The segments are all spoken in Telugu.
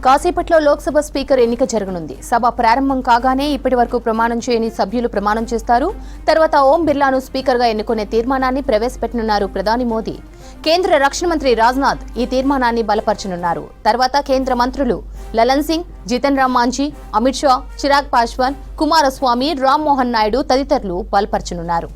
కాసేపట్లో లోక్సభ స్పీకర్ ఎన్నిక జరగనుంది. సభ ప్రారంభం కాగానే ఇప్పటి వరకు ప్రమాణం చేయని సభ్యులు ప్రమాణం చేస్తారు. తర్వాత ఓం బిర్లాను స్పీకర్గా ఎన్నుకునే తీర్మానాన్ని ప్రవేశపెట్టనున్నారు ప్రధాని మోదీ. కేంద్ర రక్షణ మంత్రి రాజ్నాథ్ ఈ తీర్మానాన్ని బలపరచనున్నారు. తర్వాత కేంద్ర మంత్రులు లలన్ సింగ్, జితన్ రామ్ మాంఝీ, అమిత్ షా, చిరాగ్ పాస్వాన్, కుమారస్వామి, రామ్ మోహన్ నాయుడు తదితరులు బలపరచనున్నారు.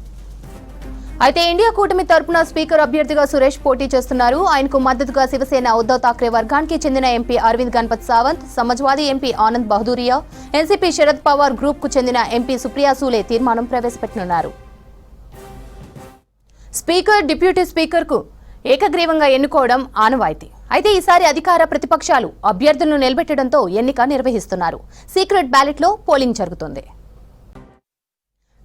అయితే ఇండియా కూటమి తరపున స్పీకర్ అభ్యర్థిగా సురేష్ పోటీ చేస్తున్నారు. ఆయనకు మద్దతుగా శివసేన ఉద్దవ్ ఠాక్రే వర్గానికి చెందిన MP Arvind Ganpat Sawant, Samajwadi MP Anand Bhadauria, NCP Sharad Pawar group కు చెందిన ఎంపీ సుప్రియా సూలే తీర్మానం ప్రవేశపెట్టనున్నారు. స్పీకర్, డిప్యూటీ స్పీకర్ కు ఏకగ్రీవంగా ఎన్నుకోవడం ఆనవాయితీ. అయితే ఈసారి అధికార ప్రతిపక్షాలు అభ్యర్థులను నిలబెట్టడంతో ఎన్నిక నిర్వహిస్తున్నారు. సీక్రెట్ బ్యాలెట్ లో పోలింగ్ జరుగుతుంది.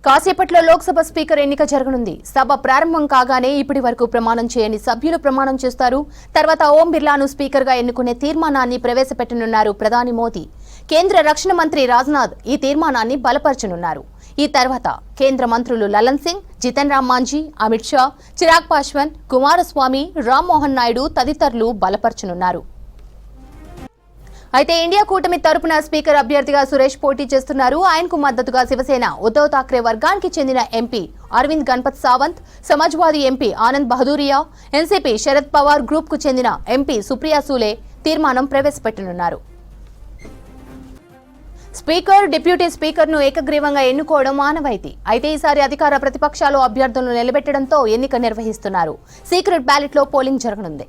కాసేపట్లో లోక్సభ స్పీకర్ ఎన్నిక జరగనుంది. సభ ప్రారంభం కాగానే ఇప్పటి వరకు ప్రమాణం చేయని సభ్యులు ప్రమాణం చేస్తారు. తర్వాత ఓం బిర్లాను స్పీకర్గా ఎన్నుకునే తీర్మానాన్ని ప్రవేశపెట్టనున్నారు ప్రధాని మోదీ. కేంద్ర రక్షణ మంత్రి రాజ్నాథ్ ఈ తీర్మానాన్ని బలపరచనున్నారు. ఈ తర్వాత కేంద్ర మంత్రులు లలన్ సింగ్, జితన్ రామ్ మాంఝీ, అమిత్ షా, చిరాగ్ పాస్వాన్, కుమారస్వామి, రామ్ మోహన్ నాయుడు తదితరులు బలపరచనున్నారు. అయితే ఇండియా కూటమి తరపున స్పీకర్ అభ్యర్థిగా సురేష్ పోటీ చేస్తున్నారు. ఆయనకు మద్దతుగా శివసేన ఉద్దవ్ ఠాక్రే వర్గానికి చెందిన MP Arvind Ganpat Sawant, Samajwadi MP Anand Bhadauria, NCP Sharad Pawar group కు చెందిన ఎంపీ సుప్రియా సూలే తీర్మానం ప్రవేశపెట్టనున్నారు. స్పీకర్, డిప్యూటీ స్పీకర్ ను ఏకగ్రీవంగా ఎన్నుకోవడం ఆనవాయితీ. అయితే ఈసారి అధికార ప్రతిపక్షాలు అభ్యర్థులను నిలబెట్టడంతో ఎన్నిక నిర్వహిస్తున్నారు. సీక్రెట్ బ్యాలెట్ లో పోలింగ్ జరగనుంది.